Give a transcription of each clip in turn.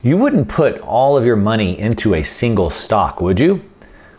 You wouldn't put all of your money into a single stock, would you?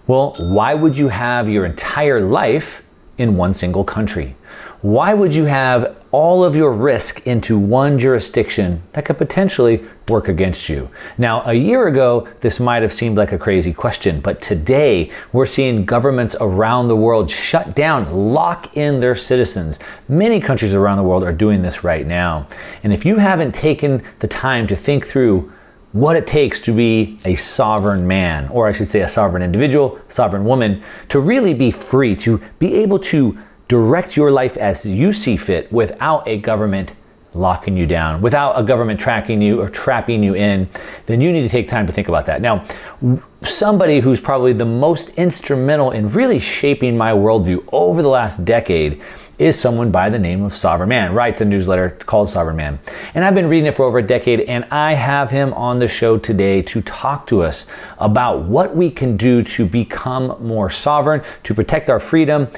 Well, why would you have your entire life in one single country? Why would you have all of your risk into one jurisdiction that could potentially work against you? Now, a year ago, this might have seemed like a crazy question, but today we're seeing governments around the world shut down, lock in their citizens. Many countries around the world are doing this right now. And if you haven't taken the time to think through what it takes to be a sovereign man, or I should say a sovereign individual, sovereign woman, to really be free, to be able to direct your life as you see fit without a government locking you down, without a government tracking you or trapping you in, then you need to take time to think about that. Now, somebody who's probably the most instrumental in really shaping my worldview over the last decade is someone by the name of Sovereign Man, writes a newsletter called Sovereign Man. And I've been reading it for over a decade, and I have him on the show today to talk to us about what we can do to become more sovereign, to protect our freedom,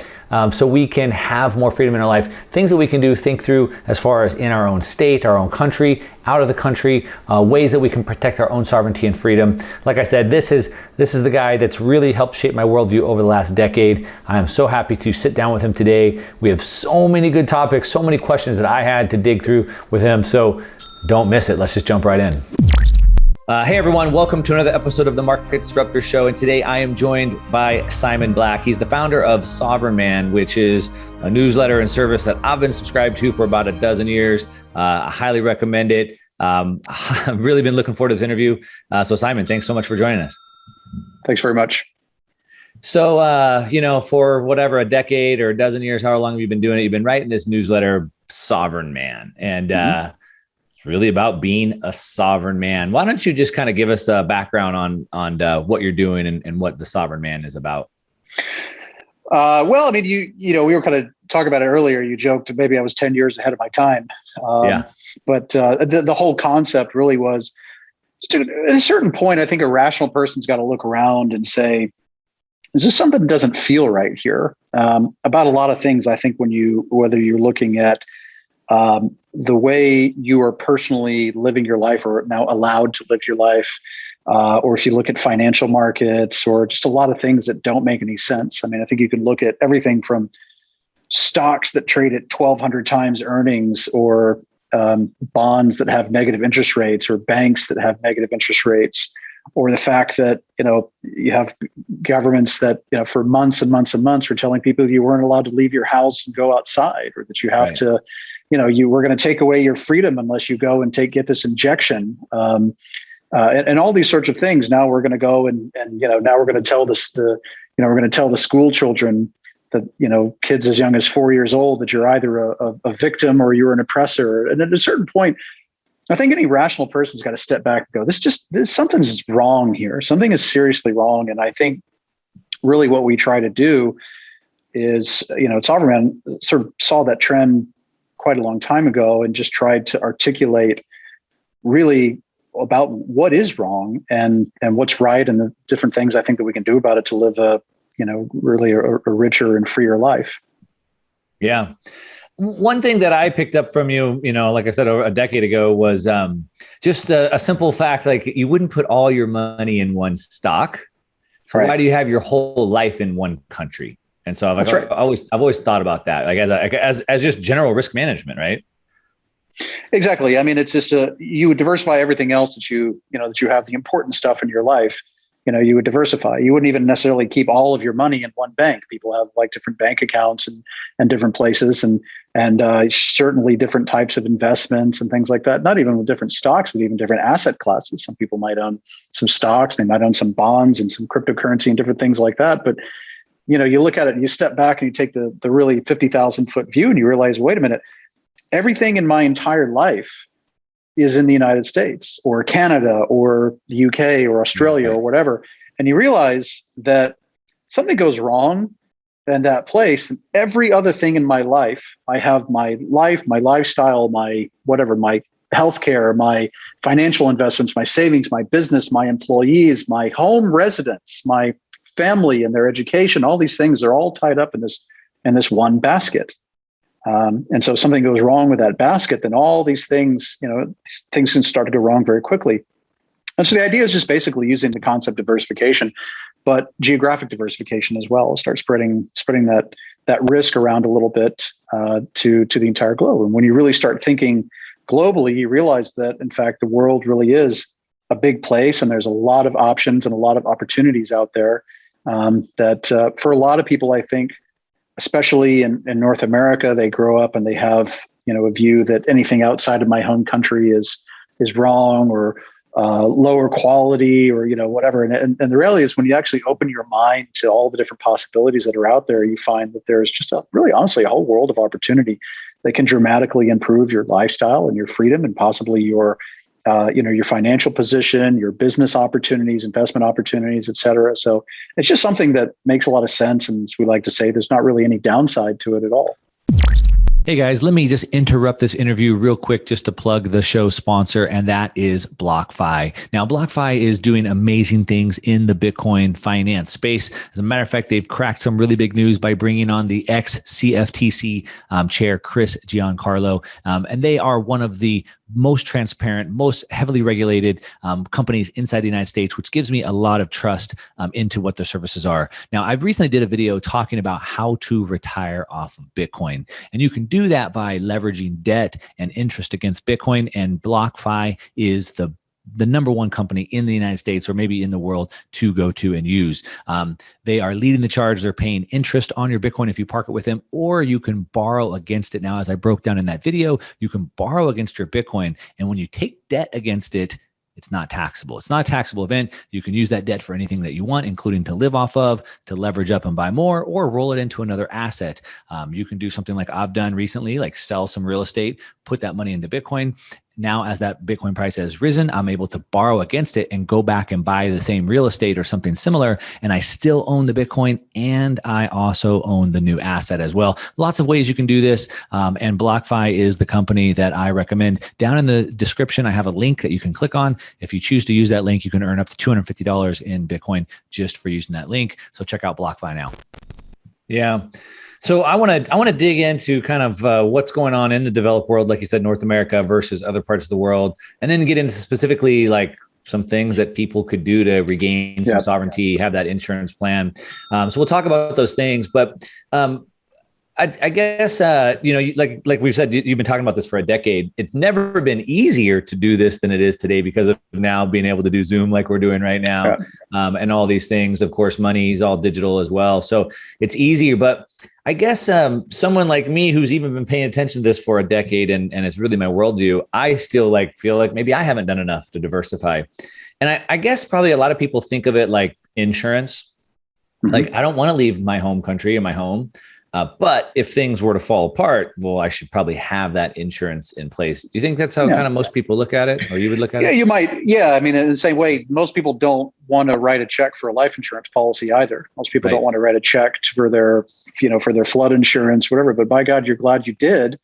so we can have more freedom in our life. Things that we can do, think through as far as in our own state, our own country, out of the country, ways that we can protect our own sovereignty and freedom. Like I said, this is the guy that's really helped shape my worldview over the last decade. I am so happy to sit down with him today. We have so many good topics, so many questions that I had to dig through with him. So don't miss it. Let's just jump right in. Hey everyone, welcome to another episode of the Market Disruptor Show. And today I am joined by Simon Black. He's the founder of Sovereign Man, which is a newsletter and service that I've been subscribed to for about a dozen years. I highly recommend it. I've really been looking forward to this interview. So Simon, thanks so much for joining us. Thanks very much. So, for whatever, a decade or a dozen years, however long you've been doing it, you've been writing this newsletter, Sovereign Man. And it's really about being a sovereign man. Why don't you just kind of give us a background on what you're doing and what the Sovereign Man is about? Well, I mean, we were kind of talking about it earlier. You joked maybe I was 10 years ahead of my time. But the whole concept really was, at a certain point, I think a rational person's got to look around and say, is this something that doesn't feel right here? About a lot of things, I think whether you're looking at the way you are personally living your life or now allowed to live your life, or if you look at financial markets or just a lot of things that don't make any sense. I mean, I think you can look at everything from stocks that trade at 1,200 times earnings, or bonds that have negative interest rates, or banks that have negative interest rates, or the fact that, you have governments that, for months and months and months were telling people you weren't allowed to leave your house and go outside, or that you have to, you were going to take away your freedom unless you go and get this injection, and all these sorts of things. Now we're going to go and now we're going to tell we're going to tell the school children that, kids as young as 4 years old, that you're either a victim or you're an oppressor. And at a certain point, I think any rational person's got to step back and go, something's wrong here. Something is seriously wrong. And I think really what we try to do is, Sovereign Man sort of saw that trend quite a long time ago and just tried to articulate really about what is wrong and what's right, and the different things I think that we can do about it to live really a richer and freer life. Yeah. One thing that I picked up from you, like I said, a decade ago, was just a simple fact, like you wouldn't put all your money in one stock. So Why do you have your whole life in one country? And so I've always thought about that, like as just general risk management, right? Exactly. I mean, it's just you would diversify everything else that you have, the important stuff in your life. You would diversify. You wouldn't even necessarily keep all of your money in one bank. People have like different bank accounts and different places and certainly different types of investments and things like that. Not even with different stocks, but even different asset classes. Some people might own some stocks, they might own some bonds and some cryptocurrency and different things like that. But you look at it and you step back and you take the really 50,000 foot view and you realize, wait a minute, everything in my entire life is in the United States or Canada or the UK or Australia or whatever. And you realize that something goes wrong in that place, and every other thing in my life, I have my life, my lifestyle, my whatever, my healthcare, my financial investments, my savings, my business, my employees, my home residence, my family and their education, all these things are all tied up in this one basket. And so if something goes wrong with that basket, then all these things, things can start to go wrong very quickly. And so the idea is just basically using the concept of diversification, but geographic diversification as well. Start spreading that risk around a little bit to the entire globe. And when you really start thinking globally, you realize that in fact the world really is a big place, and there's a lot of options and a lot of opportunities out there. That for a lot of people, I think, especially in North America, they grow up and they have a view that anything outside of my home country is wrong or lower quality or whatever. And the reality is, when you actually open your mind to all the different possibilities that are out there, you find that there's just really honestly a whole world of opportunity that can dramatically improve your lifestyle and your freedom and possibly your financial position, your business opportunities, investment opportunities, et cetera. So it's just something that makes a lot of sense. And as we like to say, there's not really any downside to it at all. Hey guys, let me just interrupt this interview real quick just to plug the show sponsor, and that is BlockFi. Now, BlockFi is doing amazing things in the Bitcoin finance space. As a matter of fact, they've cracked some really big news by bringing on the ex-CFTC chair, Chris Giancarlo, and they are one of the most transparent, most heavily regulated companies inside the United States, which gives me a lot of trust into what their services are. Now, I've recently did a video talking about how to retire off of Bitcoin, and you can do that by leveraging debt and interest against Bitcoin. And BlockFi is the number one company in the United States, or maybe in the world, to go to and use. They are leading the charge. They're paying interest on your Bitcoin if you park it with them, or you can borrow against it. Now, as I broke down in that video, you can borrow against your Bitcoin. And when you take debt against it, it's not taxable. It's not a taxable event. You can use that debt for anything that you want, including to live off of, to leverage up and buy more, or roll it into another asset. You can do something like I've done recently, like sell some real estate, put that money into Bitcoin. Now, as that Bitcoin price has risen, I'm able to borrow against it and go back and buy the same real estate or something similar. And I still own the Bitcoin, and I also own the new asset as well. Lots of ways you can do this. And BlockFi is the company that I recommend. Down in the description, I have a link that you can click on. If you choose to use that link, you can earn up to $250 in Bitcoin just for using that link. So check out BlockFi now. Yeah. So I want to dig into kind of what's going on in the developed world, like you said, North America versus other parts of the world, and then get into specifically like some things that people could do to regain some sovereignty, have that insurance plan. So we'll talk about those things, but I guess like we've said, you've been talking about this for a decade. It's never been easier to do this than it is today because of now being able to do Zoom like we're doing right now, and all these things. Of course, money is all digital as well, so it's easier. But I guess someone like me who's even been paying attention to this for a decade and it's really my worldview, I still feel like maybe I haven't done enough to diversify. And I guess probably a lot of people think of it like insurance. Mm-hmm. Like, I don't want to leave my home country and my home. But if things were to fall apart, well, I should probably have that insurance in place. Do you think that's how kind of most people look at it, or you would look at it? Yeah, you might. Yeah. I mean, in the same way, most people don't want to write a check for a life insurance policy either. Most people don't want to write a check for their, for their flood insurance, whatever. But by God, you're glad you did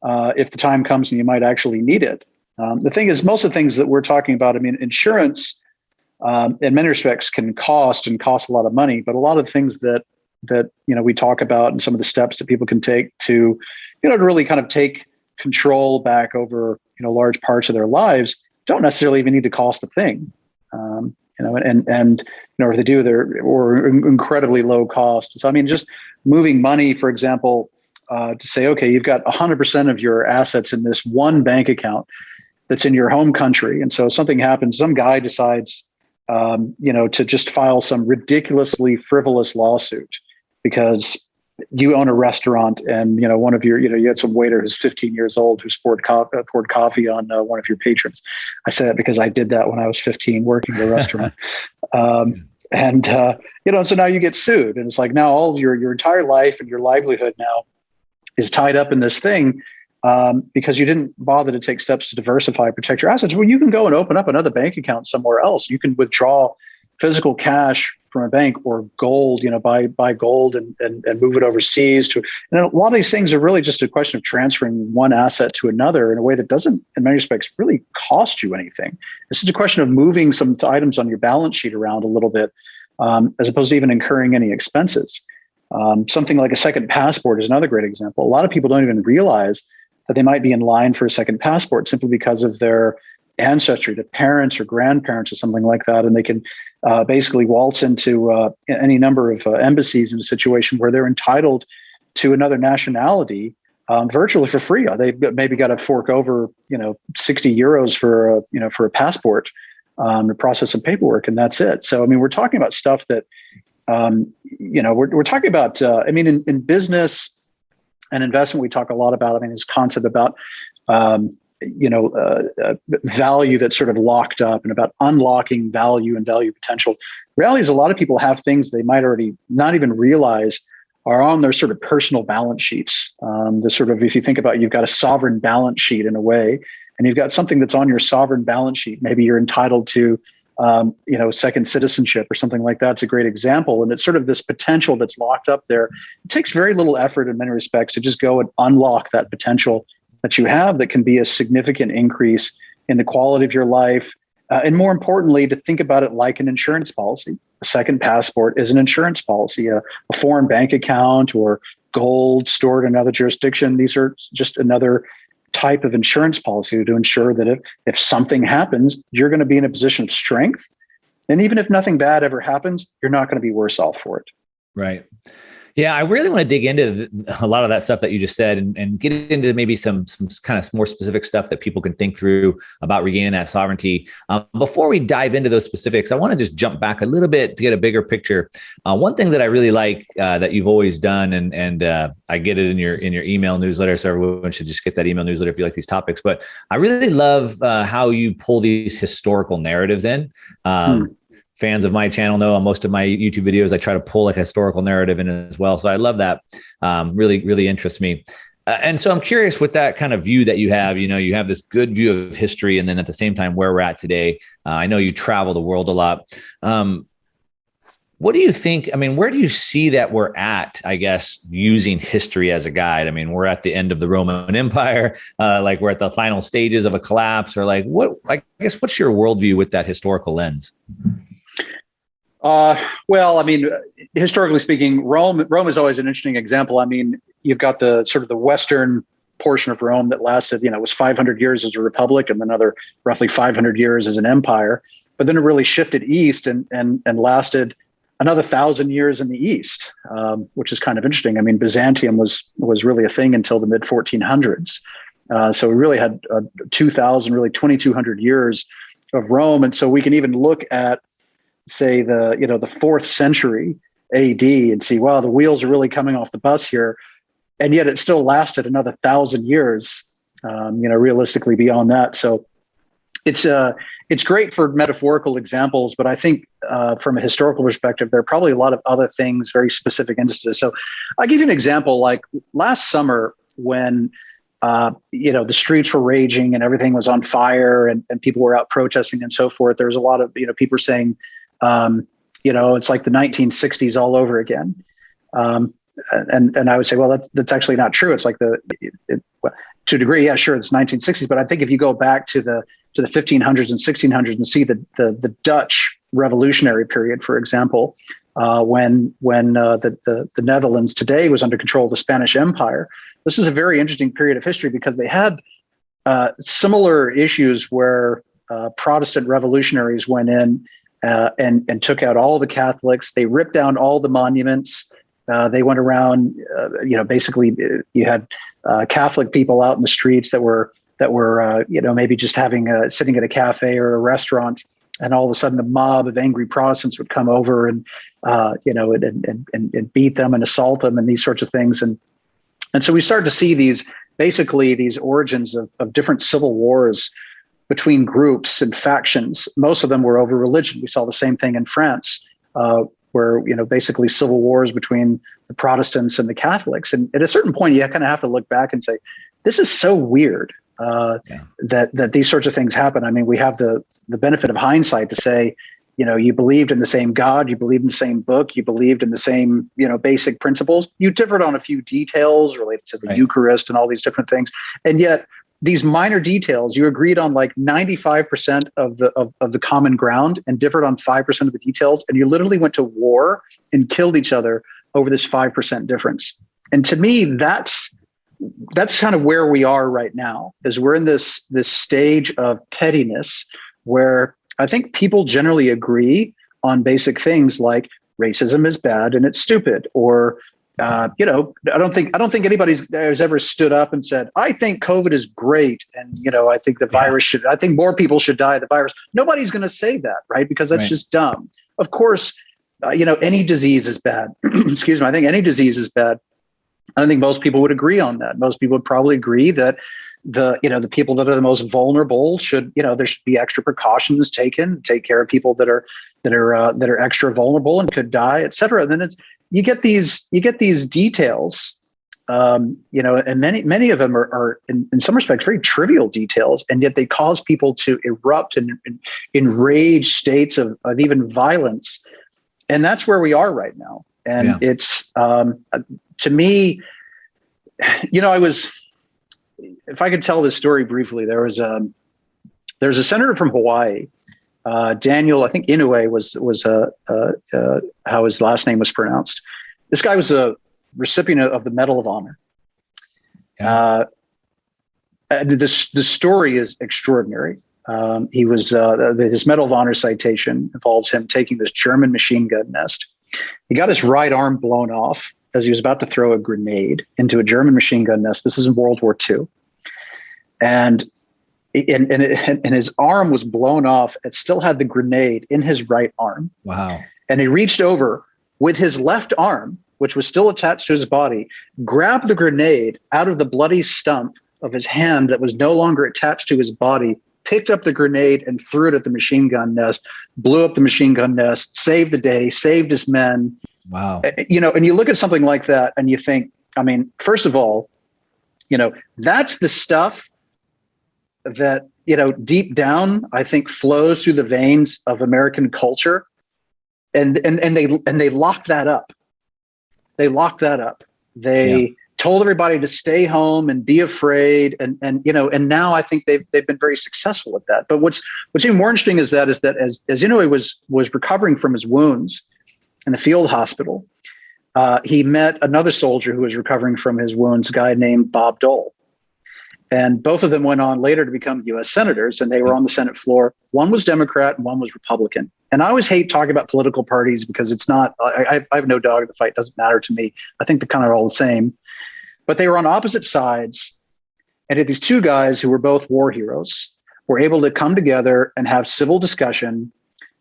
if the time comes and you might actually need it. The thing is, most of the things that we're talking about, I mean, insurance in many respects can cost a lot of money, but a lot of things that we talk about and some of the steps that people can take to really kind of take control back over large parts of their lives don't necessarily even need to cost a thing. And if they do, or incredibly low cost. So I mean, just moving money, for example, to say, okay, you've got 100% of your assets in this one bank account that's in your home country, and so something happens, some guy decides to just file some ridiculously frivolous lawsuit because you own a restaurant and, one of your, you had some waiter who's 15 years old who's poured coffee on one of your patrons. I say that because I did that when I was 15 working at a restaurant. So now you get sued, and it's like now all your entire life and your livelihood now is tied up in this thing because you didn't bother to take steps to diversify, protect your assets. Well, you can go and open up another bank account somewhere else. You can withdraw physical cash from a bank or gold, buy gold and move it overseas and a lot of these things are really just a question of transferring one asset to another in a way that doesn't, in many respects, really cost you anything. It's just a question of moving some items on your balance sheet around a little bit, as opposed to even incurring any expenses. Something like a second passport is another great example. A lot of people don't even realize that they might be in line for a second passport simply because of their ancestry, to parents or grandparents or something like that, and they can basically waltz into any number of embassies in a situation where they're entitled to another nationality virtually for free. They've maybe got to fork over 60 euros for a passport, the process of paperwork, and that's it. So I mean, we're talking about stuff that we're talking about. I mean, in business and investment, we talk a lot about. I mean, this concept about value that's sort of locked up, and about unlocking value and value potential. Reality is, a lot of people have things they might already not even realize are on their sort of personal balance sheets. If you think about it, you've got a sovereign balance sheet in a way, and you've got something that's on your sovereign balance sheet. Maybe you're entitled to second citizenship or something like that. It's a great example. And it's sort of this potential that's locked up there. It takes very little effort in many respects to just go and unlock that potential that you have, that can be a significant increase in the quality of your life. And more importantly, to think about it like an insurance policy. A second passport is an insurance policy, a foreign bank account or gold stored in another jurisdiction. These are just another type of insurance policy to ensure that if something happens, you're going to be in a position of strength. And even if nothing bad ever happens, you're not going to be worse off for it. Right. Yeah, I really want to dig into a lot of that stuff that you just said, and get into maybe some kind of more specific stuff that people can think through about regaining that sovereignty. Before we dive into those specifics, I want to just jump back a little bit to get a bigger picture. One thing that I really like that you've always done, and I get it in your email newsletter, so everyone should just get that email newsletter if you like these topics. But I really love how you pull these historical narratives in. Fans of my channel know on most of my YouTube videos, I try to pull like a historical narrative in as well. So I love that. Really, really interests me. And so I'm curious, with that kind of view that you have this good view of history, and then at the same time, where we're at today. I know you travel the world a lot. What do you think? I mean, where do you see that we're at, I guess, using history as a guide? I mean, we're at the end of the Roman Empire, like we're at the final stages of a collapse, or like what's your worldview with that historical lens? Well, I mean, historically speaking, Rome is always an interesting example. I mean, you've got the sort of the Western portion of Rome that lasted, it was 500 years as a republic, and another roughly 500 years as an empire. But then it really shifted east and lasted another 1,000 years in the east, which is kind of interesting. I mean, Byzantium was really a thing until the mid 1400s. So we really had 2,200 years of Rome, and so we can even look at, say, the 4th century AD and see, wow, the wheels are really coming off the bus here. And yet it still lasted another 1,000 years, realistically beyond that. So it's great for metaphorical examples, but I think from a historical perspective, there are probably a lot of other things, very specific instances. So I'll give you an example. Like last summer when the streets were raging and everything was on fire, and people were out protesting and so forth. There was a lot of, people saying, it's like the 1960s all over again. And I would say, well, that's actually not true. It's like to a degree, yeah, sure, it's 1960s. But I think if you go back to the 1500s and 1600s and see the Dutch revolutionary period, for example, when the Netherlands today was under control of the Spanish Empire, this is a very interesting period of history because they had similar issues where Protestant revolutionaries went in and took out all the Catholics. They ripped down all the monuments. They went around, basically you had Catholic people out in the streets that were maybe just sitting at a cafe or a restaurant, and all of a sudden a mob of angry Protestants would come over and beat them and assault them and these sorts of things. And so we started to see these origins of different civil wars between groups and factions. Most of them were over religion. We saw the same thing in France, where basically civil wars between the Protestants and the Catholics. And at a certain point, you kind of have to look back and say, this is so weird that these sorts of things happen. I mean, we have the benefit of hindsight to say, you believed in the same God, you believed in the same book, you believed in the same, basic principles. You differed on a few details related to the Eucharist and all these different things. And yet these minor details, you agreed on like 95% of the common ground and differed on 5% of the details. And you literally went to war and killed each other over this 5% difference. And to me, that's that's kind of where we are right now, is we're in this stage of pettiness where I think people generally agree on basic things like racism is bad and it's stupid, or I don't think has ever stood up and said, I think COVID is great, and I think the virus I think more people should die of the virus. Nobody's going to say that, right? Because that's just dumb. Of course, any disease is bad. Excuse me. I think any disease is bad. I don't think most people would agree on that. Most people would probably agree that the people that are the most vulnerable should, there should be extra precautions taken, take care of people that are extra vulnerable and could die, et cetera. And then you get these details, and many of them are in some respects very trivial details, and yet they cause people to erupt in enraged states of even violence. And that's where we are right now. And it's, to me, if I could tell this story briefly, there's a senator from Hawaii, Daniel, I think Inouye was how his last name was pronounced. This guy was a recipient of the Medal of Honor. The story is extraordinary. He was his Medal of Honor citation involves him taking this German machine gun nest. He got his right arm blown off as he was about to throw a grenade into a German machine gun nest. This is in World War II. And his arm was blown off. It still had the grenade in his right arm. Wow. And he reached over with his left arm, which was still attached to his body, grabbed the grenade out of the bloody stump of his hand that was no longer attached to his body, picked up the grenade and threw it at the machine gun nest, blew up the machine gun nest, saved the day, saved his men. Wow. And you look at something like that and you think, I mean, first of all, that's the stuff that, deep down, I think flows through the veins of American culture. And they locked that up. They locked that up. They told everybody to stay home and be afraid. And now I think they've been very successful at that. But what's even more interesting is that as Inouye was recovering from his wounds in the field hospital, he met another soldier who was recovering from his wounds, a guy named Bob Dole. And both of them went on later to become U.S. senators, and they were on the Senate floor. One was Democrat and one was Republican. And I always hate talking about political parties because it's not, I have no dog in the fight. It doesn't matter to me. I think they're kind of all the same. But they were on opposite sides. And these two guys who were both war heroes were able to come together and have civil discussion,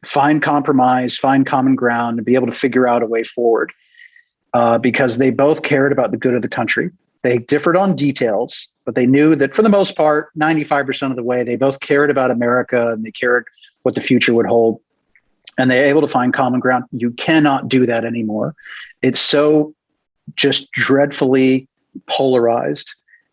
find compromise, find common ground, and be able to figure out a way forward because they both cared about the good of the country. They differed on details, but they knew that for the most part, 95% of the way, they both cared about America and they cared what the future would hold. And they're able to find common ground. You cannot do that anymore. It's so just dreadfully polarized.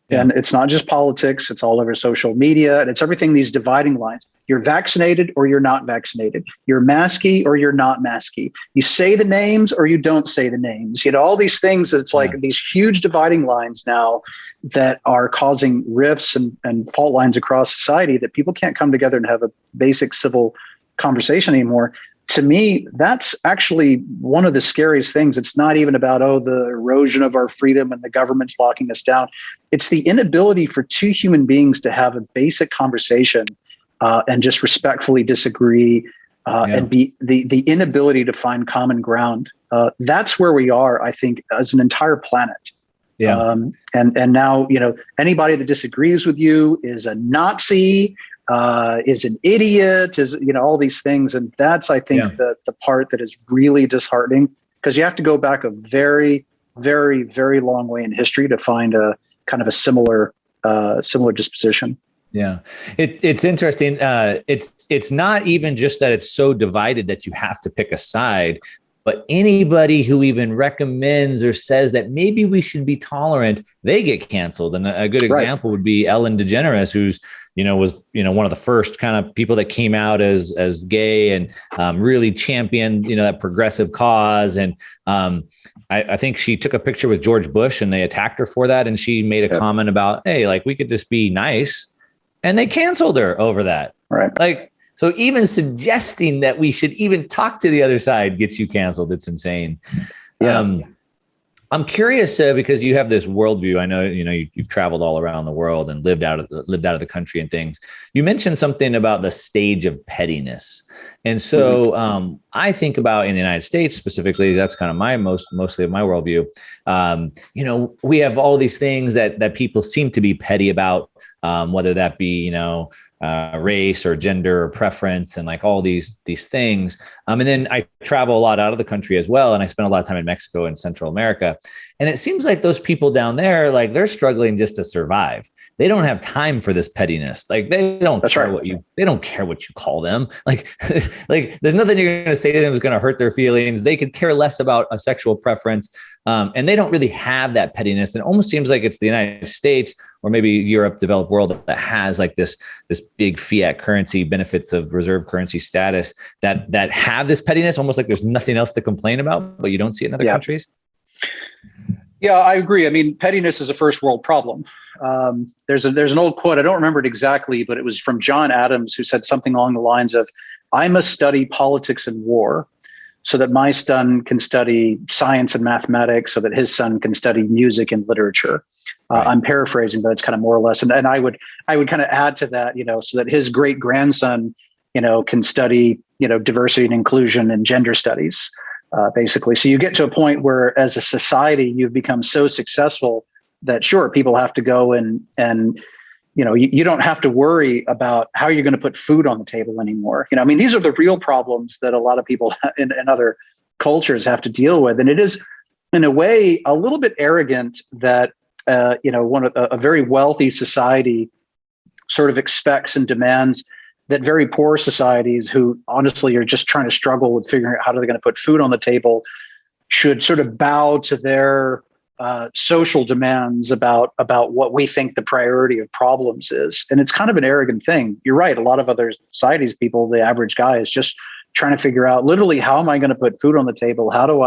Yeah. And it's not just politics. It's all over social media. And it's everything, these dividing lines. You're vaccinated or you're not vaccinated. You're masky or you're not masky. You say the names or you don't say the names. All these things. It's like these huge dividing lines now that are causing rifts and fault lines across society that people can't come together and have a basic civil conversation anymore. To me, that's actually one of the scariest things. It's not even about, the erosion of our freedom and the government's locking us down. It's the inability for two human beings to have a basic conversation and just respectfully disagree and be the inability to find common ground. That's where we are, I think, as an entire planet. Yeah. And now, anybody that disagrees with you is a Nazi, is an idiot, is, all these things. And that's, I think, the part that is really disheartening, because you have to go back a very, very, very long way in history to find a kind of a similar disposition. Yeah, it's interesting. It's not even just that it's so divided that you have to pick a side, but anybody who even recommends or says that maybe we should be tolerant, they get canceled. And a good example would be Ellen DeGeneres, who's was one of the first kind of people that came out as gay and really championed that progressive cause. And I think she took a picture with George Bush and they attacked her for that. And she made a comment about, hey, like we could just be nice, and they canceled her over that. Right. Like, so even suggesting that we should even talk to the other side gets you canceled. It's insane. Yeah. I'm curious because you have this worldview. I know, you've traveled all around the world and lived out of the country and things. You mentioned something about the stage of pettiness. And so I think about in the United States specifically, that's kind of mostly of my worldview. We have all these things that people seem to be petty about, whether that be, race or gender or preference and like all these things. And then I travel a lot out of the country as well. And I spend a lot of time in Mexico and Central America. And it seems like those people down there, like they're struggling just to survive. They don't have time for this pettiness. Like they don't care they don't care what you call them. Like there's nothing you're going to say to them that's going to hurt their feelings. They could care less about a sexual preference. And they don't really have that pettiness. And it almost seems like it's the United States or maybe Europe, developed world that has like this big fiat currency, benefits of reserve currency status that have this pettiness, almost like there's nothing else to complain about, but you don't see it in other countries. Yeah, I agree. I mean, pettiness is a first world problem. There's an old quote. I don't remember it exactly, but it was from John Adams, who said something along the lines of, "I must study politics and war so that my son can study science and mathematics, so that his son can study music and literature." Right. I'm paraphrasing, but it's kind of more or less. And I would kind of add to that, so that his great grandson, can study, diversity and inclusion and gender studies, basically. So you get to a point where, as a society, you've become so successful that sure, people have to go and you don't have to worry about how you're going to put food on the table anymore. These are the real problems that a lot of people in other cultures have to deal with. And it is, in a way, a little bit arrogant that, a very wealthy society sort of expects and demands that very poor societies, who honestly are just trying to struggle with figuring out how they're going to put food on the table, should sort of bow to their social demands about what we think the priority of problems is. And it's kind of an arrogant thing. You're right. A lot of other societies, people, the average guy is just trying to figure out literally, how am I going to put food on the table? How do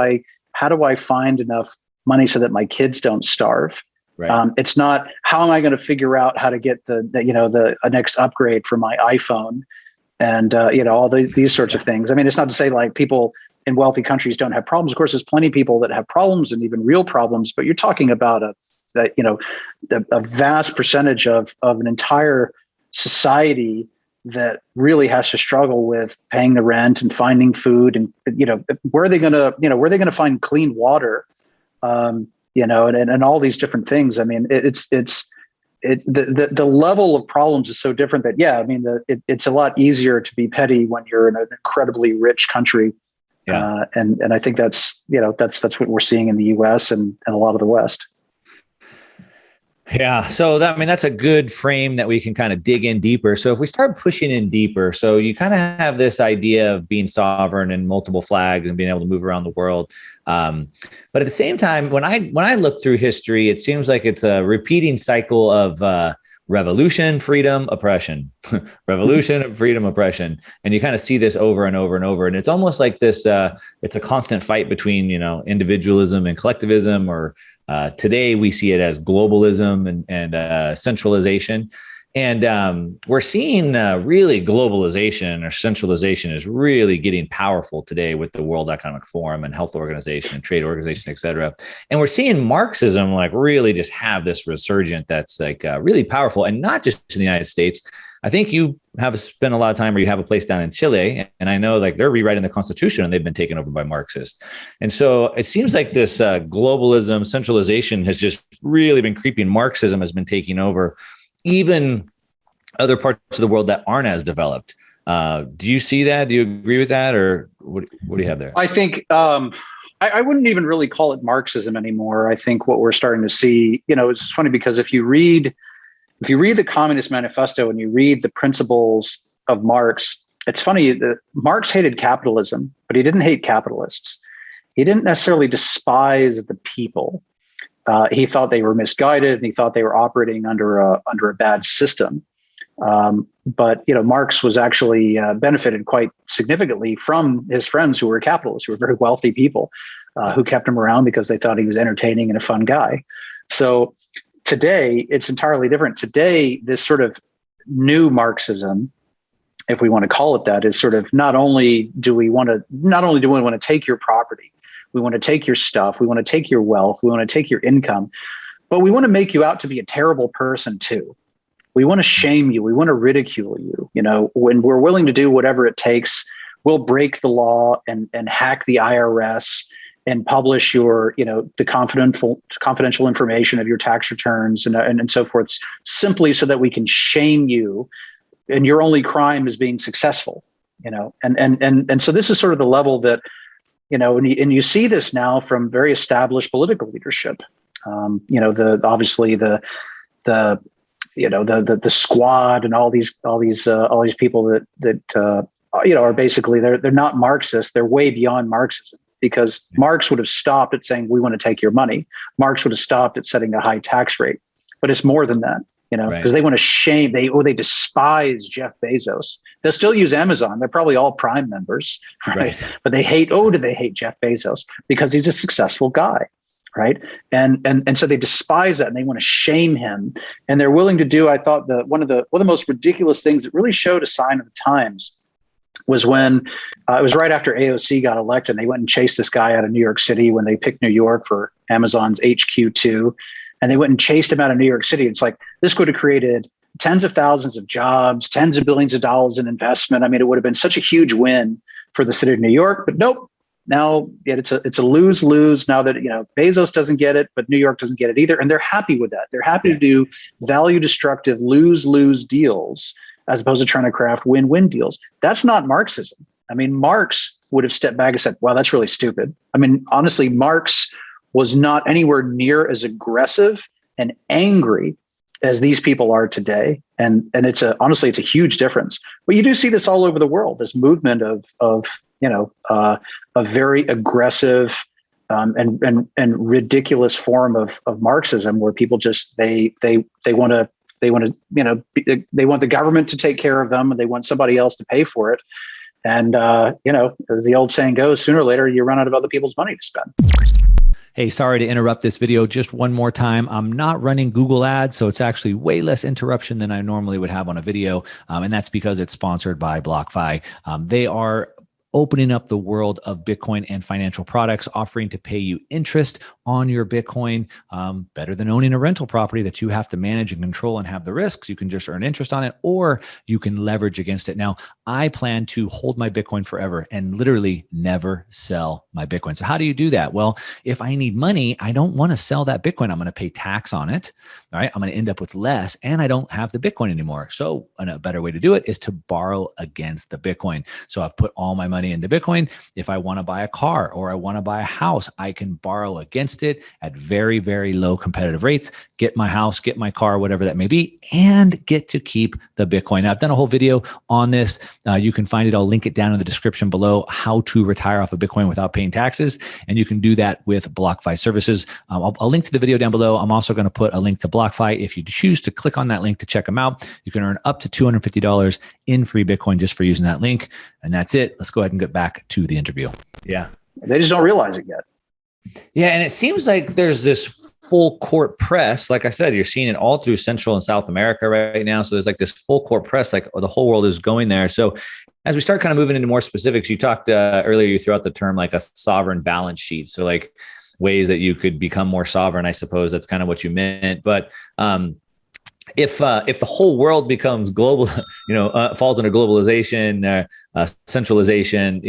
I find enough money so that my kids don't starve? Right. It's not, how am I going to figure out how to get the next upgrade for my iPhone and, all these sorts of things. I mean, it's not to say like people in wealthy countries don't have problems. Of course, there's plenty of people that have problems and even real problems, but you're talking about a vast percentage of an entire society that really has to struggle with paying the rent and finding food and, where are they going to find clean water? And all these different things. I mean, the level of problems is so different that, it's a lot easier to be petty when you're in an incredibly rich country. Yeah. And I think that's what we're seeing in the US and a lot of the West. Yeah. So that's a good frame that we can kind of dig in deeper. So if we start pushing in deeper, so you kind of have this idea of being sovereign and multiple flags and being able to move around the world. But at the same time, when I look through history, it seems like it's a repeating cycle of revolution, freedom, oppression, revolution, freedom, oppression. And you kind of see this over and over and over. And it's almost like this, it's a constant fight between, individualism and collectivism, or today we see it as globalism and centralization. And we're seeing really globalization or centralization is really getting powerful today with the World Economic Forum and Health Organization and Trade Organization, et cetera. And we're seeing Marxism like really just have this resurgent that's like really powerful, and not just in the United States. I think you have spent a lot of time, or you have a place down in Chile, and I know like they're rewriting the Constitution and they've been taken over by Marxists. And so it seems like this globalism, centralization has just really been creeping. Marxism has been taking over even other parts of the world that aren't as developed. Do you see that? Do you agree with that? Or what do you have there? I think I wouldn't even really call it Marxism anymore. I think what we're starting to see, it's funny because if you read the Communist Manifesto and you read the principles of Marx, it's funny that Marx hated capitalism, but he didn't hate capitalists. He didn't necessarily despise the people. He thought they were misguided, and he thought they were operating under a bad system. But Marx was actually benefited quite significantly from his friends who were capitalists, who were very wealthy people, who kept him around because they thought he was entertaining and a fun guy. So today, it's entirely different. Today, this sort of new Marxism, if we want to call it that, is sort of not only do we want to take your property, We want to take your stuff. We want to take your wealth. We want to take your income, but we want to make you out to be a terrible person too. We want to shame you. We want to ridicule you. When we're willing to do whatever it takes, we'll break the law and hack the IRS and publish your, the confidential information of your tax returns and so forth, simply so that we can shame you. And your only crime is being successful, and so this is sort of the level that, and you see this now from very established political leadership. Obviously the squad and all these people that are basically they're not Marxists. They're way beyond Marxism, because Marx would have stopped at saying we want to take your money. Marx would have stopped at setting a high tax rate, but it's more than that. Because they want to shame, they despise Jeff Bezos. They'll still use Amazon. They're probably all Prime members, right? But they hate, do they hate Jeff Bezos? Because he's a successful guy, right? And so they despise that and they want to shame him. And they're willing to do, I thought, one of the most ridiculous things that really showed a sign of the times was when it was right after AOC got elected. They went and chased this guy out of New York City when they picked New York for Amazon's HQ2. And they went and chased him out of New York City. It's like, this could have created tens of thousands of jobs, tens of billions of dollars in investment. I mean, it would have been such a huge win for the city of New York, but nope. Now it's a lose-lose now that, Bezos doesn't get it, but New York doesn't get it either. And they're happy with that. They're happy to do value destructive lose-lose deals as opposed to trying to craft win-win deals. That's not Marxism. I mean, Marx would have stepped back and said, wow, that's really stupid. I mean, honestly, Marx was not anywhere near as aggressive and angry as these people are today. And honestly, it's a huge difference. But you do see this all over the world, this movement of a very aggressive and ridiculous form of Marxism, where people just, they want the government to take care of them and they want somebody else to pay for it. And, the old saying goes, sooner or later, you run out of other people's money to spend. Hey, sorry to interrupt this video just one more time. I'm not running Google ads, so it's actually way less interruption than I normally would have on a video. And that's because it's sponsored by BlockFi. They are opening up the world of Bitcoin and financial products, offering to pay you interest on your Bitcoin, better than owning a rental property that you have to manage and control and have the risks. You can just earn interest on it, or you can leverage against it. Now, I plan to hold my Bitcoin forever and literally never sell my Bitcoin. So how do you do that? Well, if I need money, I don't want to sell that Bitcoin. I'm going to pay tax on it. All right. I'm going to end up with less, and I don't have the Bitcoin anymore. So a better way to do it is to borrow against the Bitcoin. So I've put all my money into Bitcoin. If I want to buy a car or I want to buy a house, I can borrow against it at very, very low competitive rates, get my house, get my car, whatever that may be, and get to keep the Bitcoin. Now, I've done a whole video on this. You can find it. I'll link it down in the description below, how to retire off of Bitcoin without paying taxes. And you can do that with BlockFi services. I'll link to the video down below. I'm also going to put a link to BlockFi. If you choose to click on that link to check them out, you can earn up to $250 in free Bitcoin just for using that link. And that's it. Let's go ahead and get back to the interview. Yeah. They just don't realize it yet. Yeah. And it seems like there's this full court press. Like I said, you're seeing it all through Central and South America right now. So there's like this full court press, like the whole world is going there. So as we start kind of moving into more specifics, you talked earlier, you threw out the term like a sovereign balance sheet. So like ways that you could become more sovereign, I suppose that's kind of what you meant. But if the whole world becomes global, falls under globalization, centralization,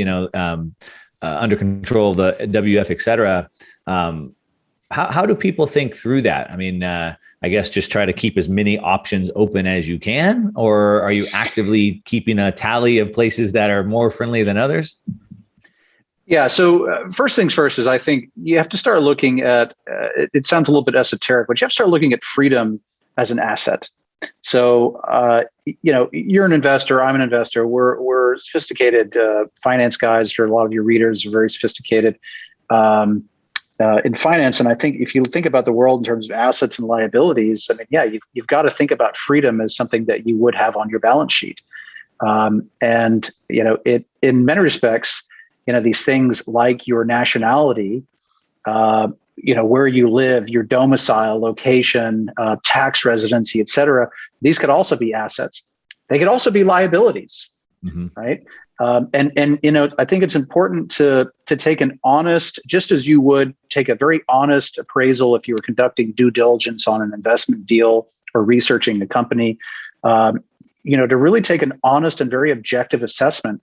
under control of the WF, et cetera, how do people think through that? I mean, I guess just try to keep as many options open as you can, or are you actively keeping a tally of places that are more friendly than others? Yeah. So first things first is I think you have to start looking at, it sounds a little bit esoteric, but you have to start looking at freedom as an asset. So, you're an investor, I'm an investor, we're sophisticated finance guys, or a lot of your readers are very sophisticated in finance. And I think if you think about the world in terms of assets and liabilities, I mean, yeah, you've got to think about freedom as something that you would have on your balance sheet. It in many respects, these things like your nationality, where you live, your domicile, location, tax residency, et cetera. These could also be assets. They could also be liabilities, right? And I think it's important to take an honest, just as you would take a very honest appraisal if you were conducting due diligence on an investment deal or researching the company, to really take an honest and very objective assessment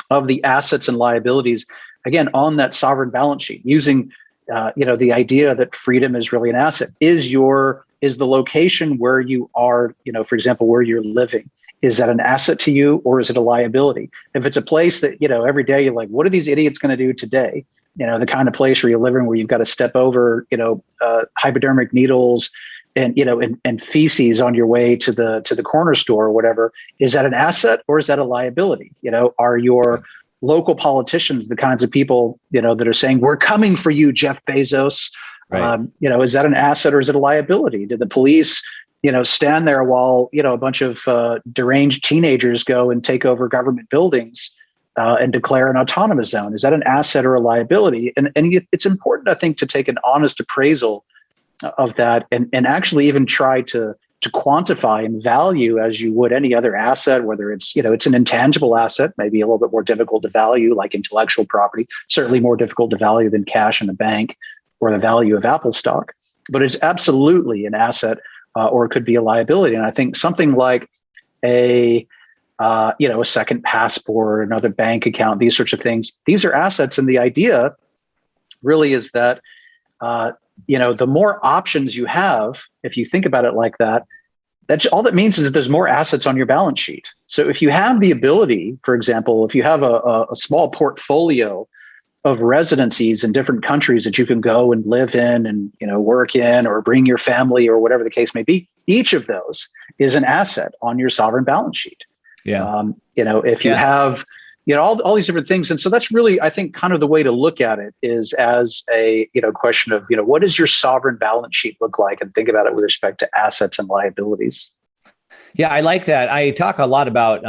of the assets and liabilities, again, on that sovereign balance sheet, using the idea that freedom is really an asset. Is the location where you are, for example, where you're living, is that an asset to you, or is it a liability? If it's a place that, every day you're like, what are these idiots going to do today? The kind of place where you're living, where you've got to step over, hypodermic needles and feces on your way to the corner store or whatever. Is that an asset, or is that a liability? Are your local politicians the kinds of people, that are saying, we're coming for you, Jeff Bezos? Right. Is that an asset, or is it a liability? Did the police, stand there while, a bunch of deranged teenagers go and take over government buildings and declare an autonomous zone? Is that an asset or a liability? And it's important, I think, to take an honest appraisal of that and actually even try to quantify and value as you would any other asset, whether it's, it's an intangible asset, maybe a little bit more difficult to value, like intellectual property, certainly more difficult to value than cash in a bank or the value of Apple stock, but it's absolutely an asset, or it could be a liability. And I think something like a second passport, another bank account, these sorts of things, these are assets. And the idea really is that, the more options you have, if you think about it like that, that's all that means is that there's more assets on your balance sheet. So if you have the ability, for example, if you have a small portfolio of residencies in different countries that you can go and live in and, work in, or bring your family, or whatever the case may be, each of those is an asset on your sovereign balance sheet. Yeah. If you have, all these different things. And so that's really, I think, kind of the way to look at it is as a, question of, what does your sovereign balance sheet look like, and think about it with respect to assets and liabilities. Yeah, I like that. I talk a lot about,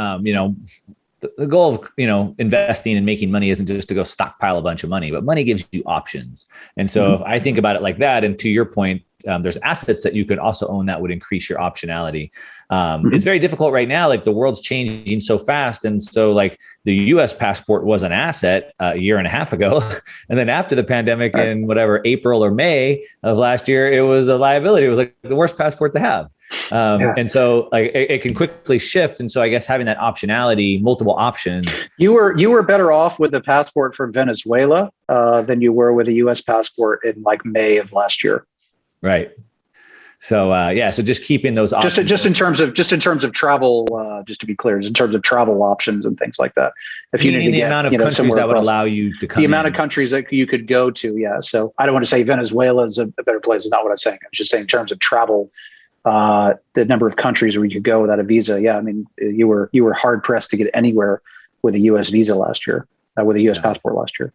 the goal of, investing and making money isn't just to go stockpile a bunch of money, but money gives you options. And so if I think about it like that, and to your point, there's assets that you could also own that would increase your optionality. It's very difficult right now. Like, the world's changing so fast. And so, like, the US passport was an asset a year and a half ago. And then after the pandemic in whatever, April or May of last year, it was a liability. It was like the worst passport to have. And so, like, it can quickly shift. And so I guess having that optionality, multiple options. You were better off with a passport from Venezuela than you were with a US passport in like May of last year. Right. So, so just keeping those options. Just in terms of travel, just to be clear, in terms of travel options and things like that. If you need the amount of countries that would allow you to come, the amount of countries that you could go to. Yeah. So I don't want to say Venezuela is a better place. It's not what I'm saying. I'm just saying in terms of travel, the number of countries where you could go without a visa. Yeah. I mean, you were hard pressed to get anywhere with a US visa last year, with a US passport last year.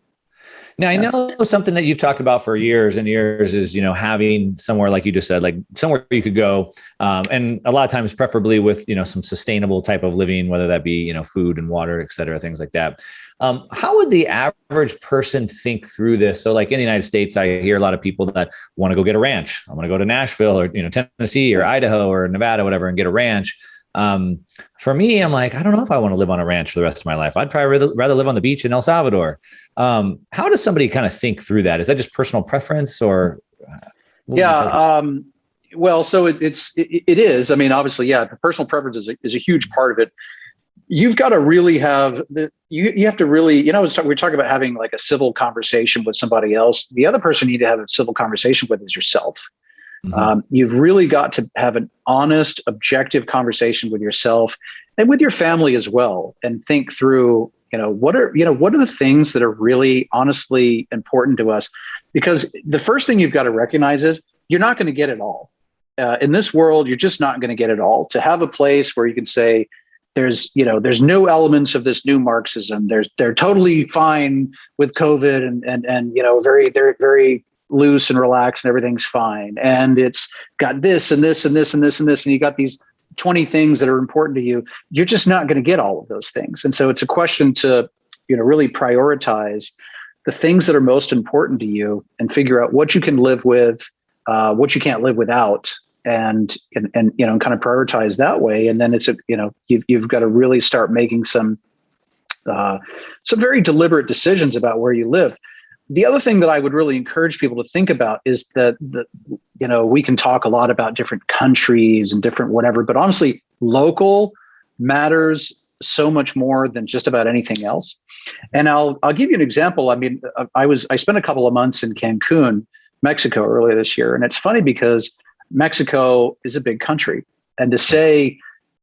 Now, I know something that you've talked about for years and years is, having somewhere, like you just said, like somewhere you could go. And a lot of times, preferably with, some sustainable type of living, whether that be, food and water, et cetera, things like that. How would the average person think through this? So, like, in the United States, I hear a lot of people that want to go get a ranch. I want to go to Nashville or, Tennessee or Idaho or Nevada, whatever, and get a ranch. For me, I'm like, I don't know if I want to live on a ranch for the rest of my life. I'd probably rather live on the beach in El Salvador. How does somebody kind of think through that? Is that just personal preference, or? Well, so it is. I mean, obviously, the personal preference is a huge part of it. You've got to really have you have to really, we're talking about having like a civil conversation with somebody else. The other person you need to have a civil conversation with is yourself. You've really got to have an honest, objective conversation with yourself and with your family as well, and think through, what are the things that are really honestly important to us? Because the first thing you've got to recognize is you're not going to get it all. In this world, you're just not going to get it all. To have a place where you can say, there's no elements of this new Marxism. They're totally fine with COVID and they're very loose and relaxed and everything's fine. And it's got this and this and this and this and this. And you got these 20 things that are important to you. You're just not going to get all of those things. And so it's a question to, really prioritize the things that are most important to you and figure out what you can live with, what you can't live without, and kind of prioritize that way. And then it's you've got to really start making some some very deliberate decisions about where you live. The other thing that I would really encourage people to think about is that we can talk a lot about different countries and different whatever, but honestly, local matters so much more than just about anything else. And I'll give you an example. I mean, I spent a couple of months in Cancun, Mexico earlier this year. And it's funny because Mexico is a big country. And to say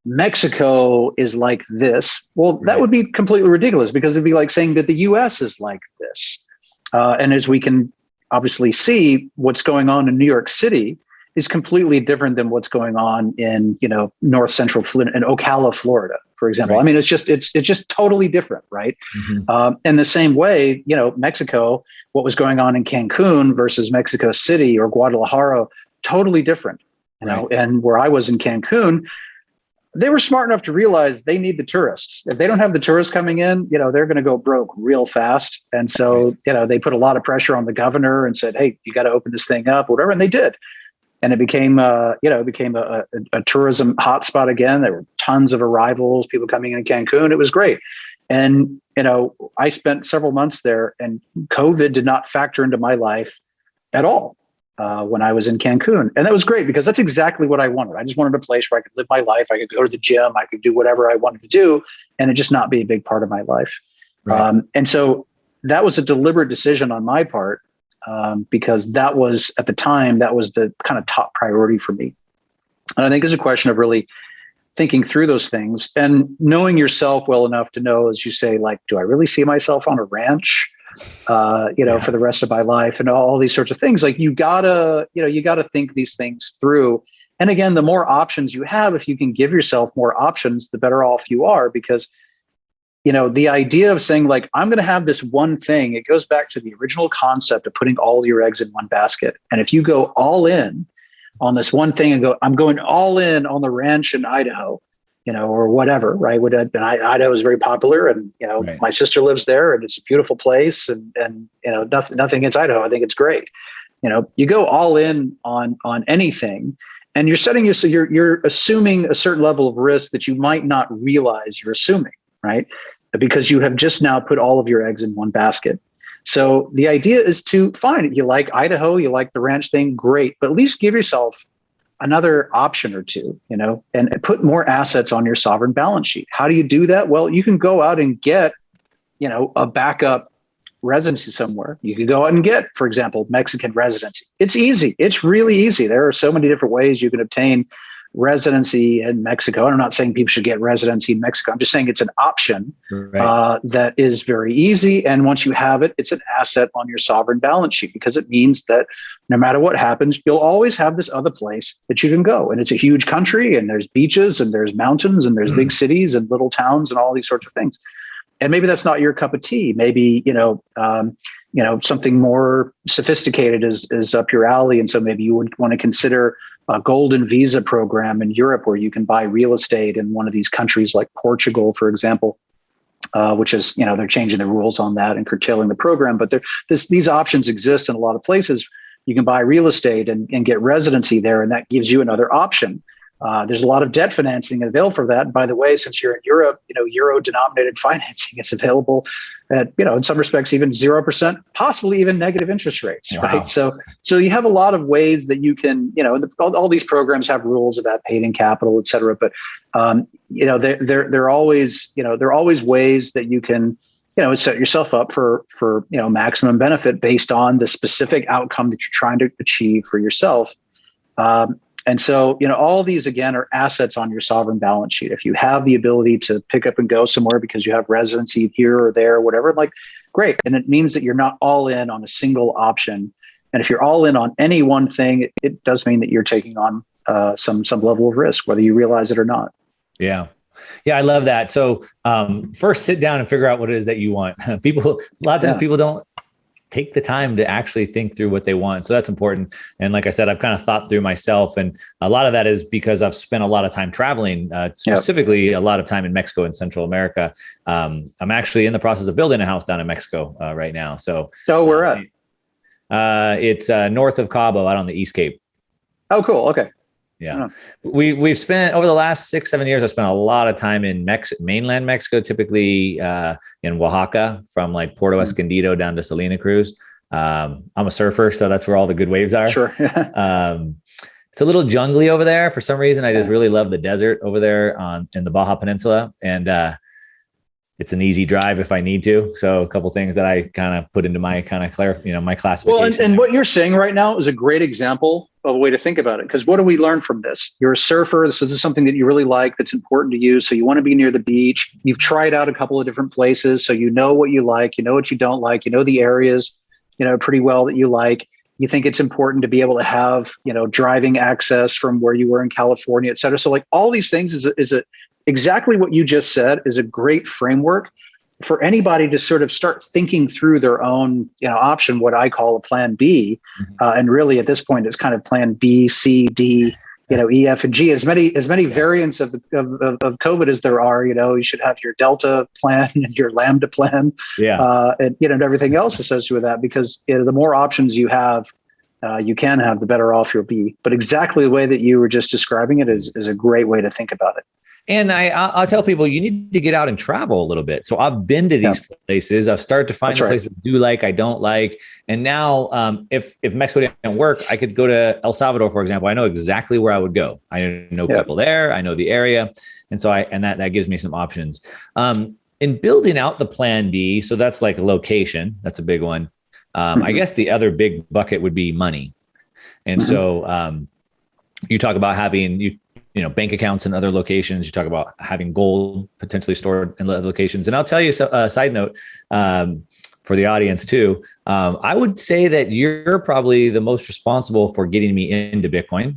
Mexico is like this, well, that would be completely ridiculous, because it'd be like saying that the US is like this. And as we can obviously see, what's going on in New York City is completely different than what's going on in, North Central Florida and Ocala, Florida, for example. Right. I mean, it's just totally different, right? Mm-hmm. In the same way, Mexico, what was going on in Cancun versus Mexico City or Guadalajara, totally different. Right. And where I was in Cancun, they were smart enough to realize they need the tourists. If they don't have the tourists coming in, they're going to go broke real fast. And so, they put a lot of pressure on the governor and said, hey, you got to open this thing up, whatever. And they did. And it became, a tourism hotspot again. There were tons of arrivals, people coming in Cancun. It was great. And, I spent several months there, and COVID did not factor into my life at all when I was in Cancun. And that was great, because that's exactly what I wanted. I just wanted a place where I could live my life. I could go to the gym. I could do whatever I wanted to do, and it just not be a big part of my life. Right. And so that was a deliberate decision on my part. Because that was, at the time, that was the kind of top priority for me. And I think it's a question of really thinking through those things and knowing yourself well enough to know, as you say, like, do I really see myself on a ranch, for the rest of my life, and all these sorts of things. Like, you gotta think these things through. And again, the more options you have, if you can give yourself more options, the better off you are, because the idea of saying, like, I'm going to have this one thing, it goes back to the original concept of putting all your eggs in one basket. And if you go all in on this one thing and go, I'm going all in on the ranch in Idaho, or whatever, right? Idaho is very popular, and, right. My sister lives there, and it's a beautiful place, and nothing against Idaho. I think it's great. You go all in on anything, and you're assuming a certain level of risk that you might not realize you're assuming. Right? Because you have just now put all of your eggs in one basket. So the idea is to find, you like Idaho, you like the ranch thing, great, but at least give yourself another option or two, and put more assets on your sovereign balance sheet. How do you do that? Well, you can go out and get, a backup residency somewhere. You can go out and get, for example, Mexican residency. It's easy. It's really easy. There are so many different ways you can obtain residency in Mexico. And I'm not saying people should get residency in Mexico. I'm just saying it's an option that is very easy. And once you have it, it's an asset on your sovereign balance sheet, because it means that no matter what happens, you'll always have this other place that you can go. And it's a huge country, and there's beaches, and there's mountains, and there's big cities and little towns and all these sorts of things. And maybe that's not your cup of tea. Maybe, something more sophisticated is up your alley. And so maybe you would want to consider a golden visa program in Europe, where you can buy real estate in one of these countries like Portugal, for example, which is, they're changing the rules on that and curtailing the program. But these options exist in a lot of places. You can buy real estate and get residency there, and that gives you another option. There's a lot of debt financing available for that. And by the way, since you're in Europe, euro-denominated financing is available at, in some respects, even 0%, possibly even negative interest rates, wow. Right? So you have a lot of ways that you can, all these programs have rules about paid-in capital, et cetera. But, they're always ways that you can, set yourself up for maximum benefit based on the specific outcome that you're trying to achieve for yourself. And so, all these, again, are assets on your sovereign balance sheet. If you have the ability to pick up and go somewhere because you have residency here or there, or whatever, like, great. And it means that you're not all in on a single option. And if you're all in on any one thing, it does mean that you're taking on some level of risk, whether you realize it or not. Yeah. Yeah, I love that. So first, sit down and figure out what it is that you want. A lot of times people don't take the time to actually think through what they want. So that's important. And like I said, I've kind of thought through myself. And a lot of that is because I've spent a lot of time traveling, specifically a lot of time in Mexico and Central America. I'm actually in the process of building a house down in Mexico right now. So where at? It's north of Cabo, out on the East Cape. Oh, cool. Okay. Yeah. We've spent over the last 6-7 years, I've spent a lot of time in mainland Mexico, typically in Oaxaca, from like Puerto Escondido down to Salina Cruz. I'm a surfer, so that's where all the good waves are. Sure. It's a little jungly over there. For some reason, I just really love the desert over there in the Baja Peninsula. And it's an easy drive if I need to. So a couple of things that I kind of put into my kind of my classification. Well, and what you're saying right now is a great example of a way to think about it. Because what do we learn from this? You're a surfer. So this is something that you really like, that's important to you. So you want to be near the beach. You've tried out a couple of different places. So you know what you like, you know what you don't like, you know the areas, pretty well that you like. You think it's important to be able to have, driving access from where you were in California, et cetera. So like all these things is exactly what you just said is a great framework for anybody to sort of start thinking through their own, option, what I call a plan B. And really at this point, it's kind of plan B, C, D, E, F, and G. As many variants of COVID as there are, you should have your Delta plan and your Lambda plan, and everything else associated with that, because the more options you have, you can have, the better off you'll be. But exactly the way that you were just describing it is a great way to think about it. And I'll tell people, you need to get out and travel a little bit. So I've been to these places. I've started to find the places I do like, I don't like. And now if Mexico didn't work, I could go to El Salvador, for example. I know exactly where I would go. I know people there. I know the area. And so that gives me some options. In building out the plan B, so that's like a location. That's a big one. I guess the other big bucket would be money. And so you talk about having bank accounts in other locations. You talk about having gold potentially stored in other locations. And I'll tell you a side note for the audience too. I would say that you're probably the most responsible for getting me into Bitcoin.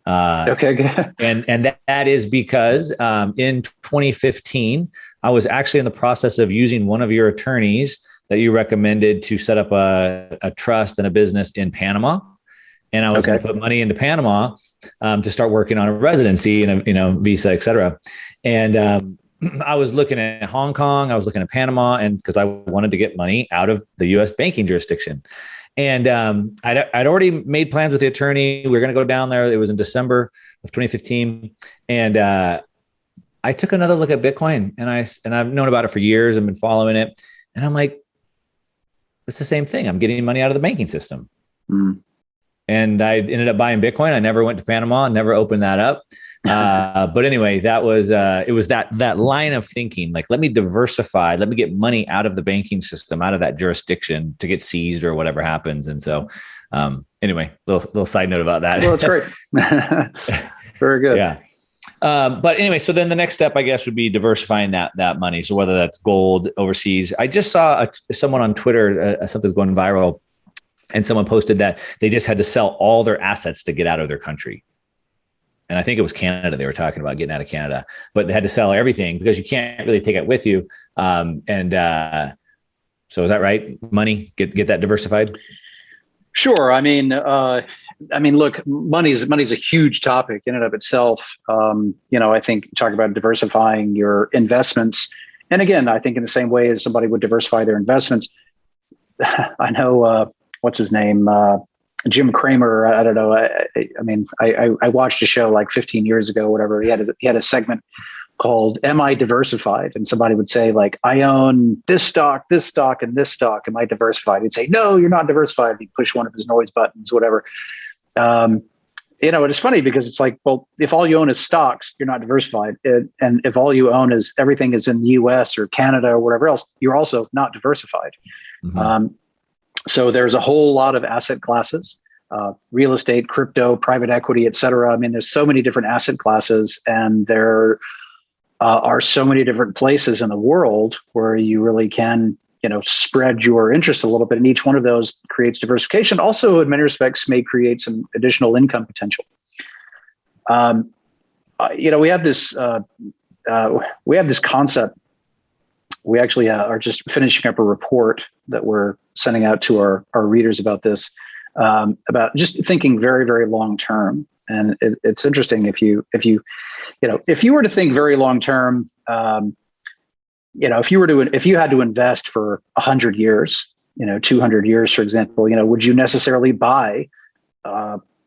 Okay. And that is because in 2015, I was actually in the process of using one of your attorneys that you recommended to set up a trust and a business in Panama. And I was going to put money into Panama to start working on a residency and a visa, et cetera. And I was looking at Hong Kong, I was looking at Panama, and because I wanted to get money out of the U.S. banking jurisdiction. And I'd already made plans with the attorney. We were going to go down there. It was in December of 2015. And I took another look at Bitcoin, and I've known about it for years. I've been following it. And I'm like, it's the same thing. I'm getting money out of the banking system. And I ended up buying Bitcoin. I never went to Panama, never opened that up. But anyway, it was that line of thinking, like, let me diversify, let me get money out of the banking system, out of that jurisdiction to get seized or whatever happens. And so anyway, little side note about that. Well, that's great. Very good. Yeah. But anyway, so then the next step, I guess, would be diversifying that money. So whether that's gold overseas. I just saw someone on Twitter, something's going viral, and someone posted that they just had to sell all their assets to get out of their country. And I think it was Canada. They were talking about getting out of Canada, but they had to sell everything because you can't really take it with you. So is that right? Money, get that diversified? Sure. I mean, look, money's a huge topic in and of itself. I think talk about diversifying your investments. And again, I think in the same way as somebody would diversify their investments, I know, what's his name? Jim Cramer. I don't know. I watched a show like 15 years ago, whatever. He had a segment called "Am I Diversified?" And somebody would say, like, I own this stock, and this stock. Am I diversified? He'd say, no, you're not diversified. He'd push one of his noise buttons, whatever. It's funny because it's like, well, if all you own is stocks, you're not diversified. And if all you own is everything is in the US or Canada or whatever else, you're also not diversified. So there's a whole lot of asset classes, real estate, crypto, private equity, et cetera. I mean, there's so many different asset classes, and there are so many different places in the world where you really can, spread your interest a little bit. And each one of those creates diversification. Also, in many respects, may create some additional income potential. We have this concept. We actually are just finishing up a report that we're sending out to our readers about this, about just thinking very, very long term. And it's interesting if you were to think very long term, if you had to invest for 100 years, 200 years, for example, would you necessarily buy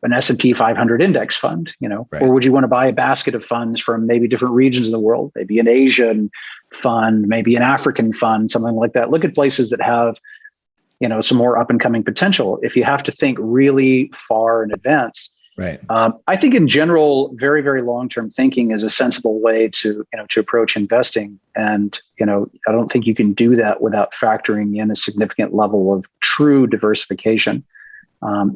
an S&P 500 index fund, Right. or would you want to buy a basket of funds from maybe different regions of the world, maybe an Asian fund, maybe an African fund, something like that. Look at places that have, some more up and coming potential. If you have to think really far in advance, Right. I think in general, very, very long-term thinking is a sensible way to approach investing. And, I don't think you can do that without factoring in a significant level of true diversification.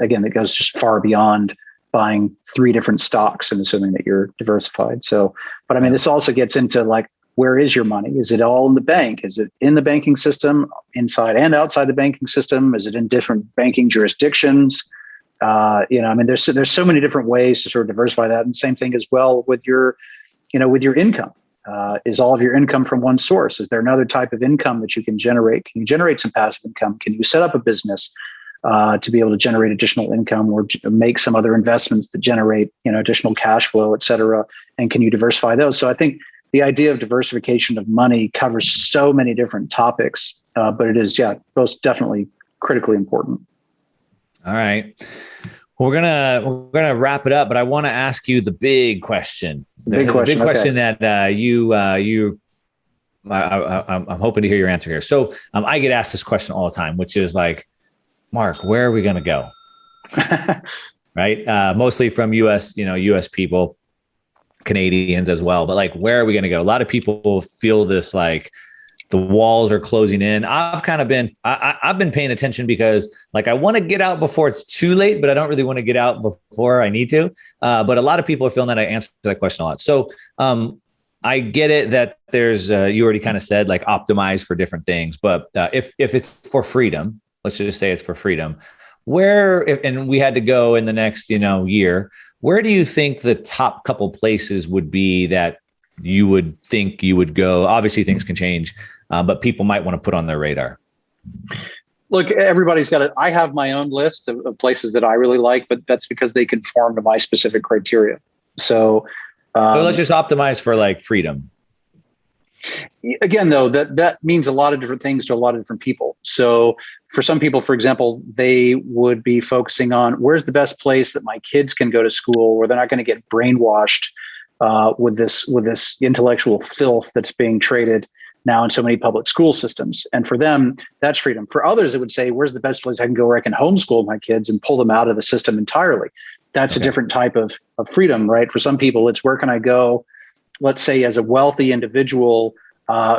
Again, that goes just far beyond buying 3 different stocks and assuming that you're diversified. So, but I mean, this also gets into like, where is your money? Is it all in the bank? Is it in the banking system, inside and outside the banking system? Is it in different banking jurisdictions? There's so many different ways to sort of diversify that. And same thing as well with your income. Is all of your income from one source? Is there another type of income that you can generate? Can you generate some passive income? Can you set up a business to be able to generate additional income, or make some other investments that generate, additional cash flow, et cetera? And can you diversify those? So I think the idea of diversification of money covers so many different topics, but it is, most definitely critically important. All right. We're gonna wrap it up, but I want to ask you the big question. The big question that I'm hoping to hear your answer here. So I get asked this question all the time, which is like, Mark, where are we gonna go? Right? Mostly from US people, Canadians as well. But like, where are we gonna go? A lot of people feel this like the walls are closing in. I've been paying attention because like I want to get out before it's too late, but I don't really want to get out before I need to. But a lot of people are feeling that I answer that question a lot. So I get it that there's you already kind of said like optimize for different things, but if it's for freedom, let's just say it's for freedom. And we had to go in the next year, where do you think the top couple places would be that you would think you would go? Obviously, things can change, but people might want to put on their radar. Look, everybody's got it. I have my own list of places that I really like, but that's because they conform to my specific criteria. So let's just optimize for like freedom. Again, though, that means a lot of different things to a lot of different people. So for some people, for example, they would be focusing on where's the best place that my kids can go to school where they're not going to get brainwashed with this intellectual filth that's being traded now in so many public school systems. And for them, that's freedom. For others, it would say, where's the best place I can go where I can homeschool my kids and pull them out of the system entirely? That's a different type of freedom, right? For some people, it's where can I go, let's say as a wealthy individual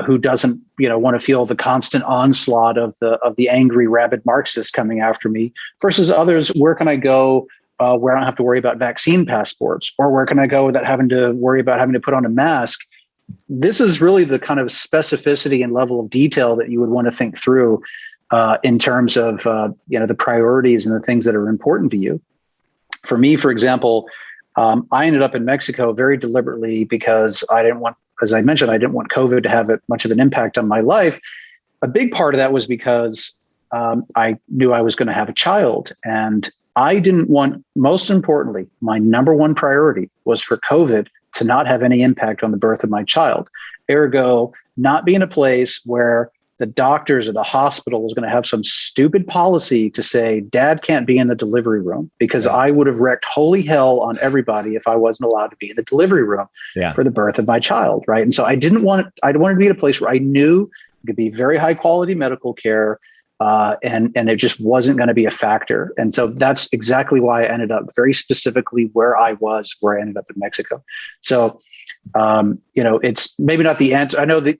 who doesn't want to feel the constant onslaught of the angry, rabid Marxists coming after me, versus others, where can I go where I don't have to worry about vaccine passports, or where can I go without having to worry about having to put on a mask? This is really the kind of specificity and level of detail that you would want to think through in terms of the priorities and the things that are important to you. For me, for example, I ended up in Mexico very deliberately because I didn't want, as I mentioned, I didn't want COVID to have much of an impact on my life. A big part of that was because I knew I was going to have a child, and I didn't want, most importantly, my number one priority was for COVID to not have any impact on the birth of my child. Ergo, not be in a place where the doctors or the hospital was going to have some stupid policy to say, Dad can't be in the delivery room, because I would have wreaked holy hell on everybody if I wasn't allowed to be in the delivery room for the birth of my child, right? And so I wanted to be in a place where I knew it could be very high quality medical care, and it just wasn't going to be a factor. And so that's exactly why I ended up very specifically where I ended up in Mexico. So, it's maybe not the answer. I know that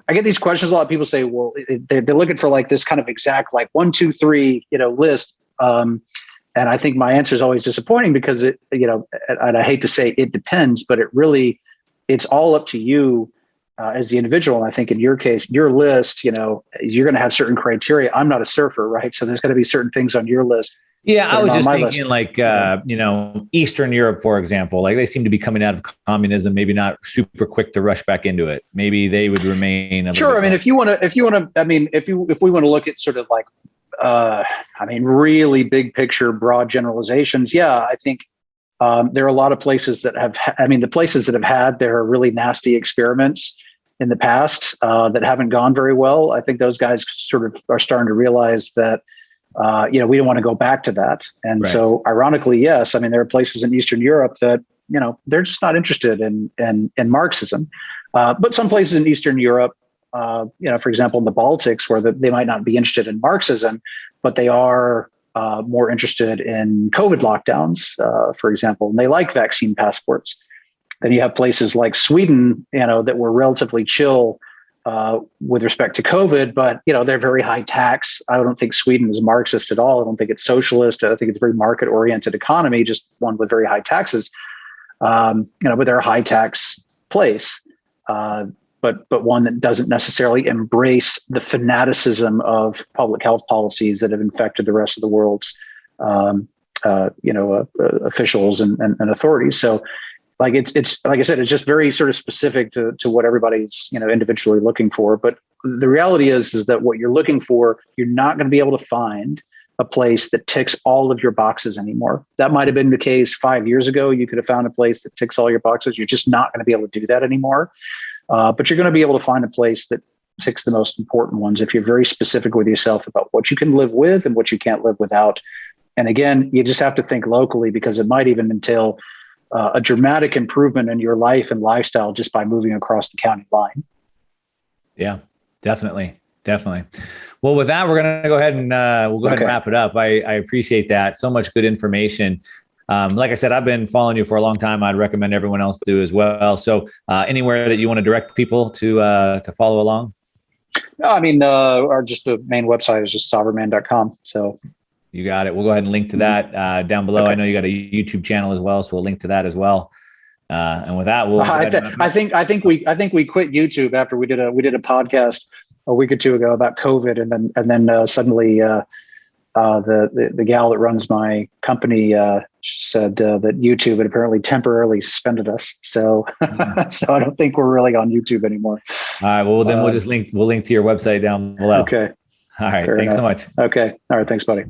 I get these questions. A lot of people say, well, they're looking for like this kind of exact, like 1, 2, 3, list. And I think my answer is always disappointing because and I hate to say it depends, but it's all up to you as the individual. And I think in your case, your list, you're going to have certain criteria. I'm not a surfer, right? So there's going to be certain things on your list. Yeah, I was just thinking like, Eastern Europe, for example, like they seem to be coming out of communism, maybe not super quick to rush back into it. Maybe they would remain. Sure. I mean, if we want to look at sort of like, really big picture, broad generalizations. Yeah, I think there are a lot of places that the places that have had their really nasty experiments in the past that haven't gone very well. I think those guys sort of are starting to realize that we don't want to go back to that. And Right. so ironically, yes, I mean, there are places in Eastern Europe that, they're just not interested in Marxism. But some places in Eastern Europe, for example, in the Baltics, where they might not be interested in Marxism, but they are more interested in COVID lockdowns, for example, and they like vaccine passports. Then you have places like Sweden, that were relatively chill with respect to COVID, but they're very high tax. I don't think Sweden is Marxist at all. I don't think it's socialist. I think it's a very market-oriented economy, just one with very high taxes. But they're a high tax place, but one that doesn't necessarily embrace the fanaticism of public health policies that have infected the rest of the world's officials and authorities. So, it's like I said, it's just very sort of specific to what everybody's individually looking for. But the reality is that what you're looking for, you're not going to be able to find a place that ticks all of your boxes anymore. That might have been the case 5 years ago. You could have found a place that ticks all your boxes. You're just not going to be able to do that anymore. But you're going to be able to find a place that ticks the most important ones if you're very specific with yourself about what you can live with and what you can't live without. And again, you just have to think locally, because it might even entail a dramatic improvement in your life and lifestyle just by moving across the county line. Yeah, definitely. Well, with that, we're going to go ahead and we'll go ahead and wrap it up. I appreciate that. So much good information. Like I said, I've been following you for a long time. I'd recommend everyone else do as well. So anywhere that you want to direct people to follow along? No, I mean, just the main website is just sovereignman.com. So you got it. We'll go ahead and link to that down below. Okay. I know you got a YouTube channel as well, so we'll link to that as well. And with that, we'll. I think we quit YouTube after we did a podcast a week or two ago about COVID, and then suddenly the gal that runs my company said that YouTube had apparently temporarily suspended us. So so I don't think we're really on YouTube anymore. All right. Well, then we'll link to your website down below. Okay. All right. Thanks so much. Okay. All right. Thanks, buddy.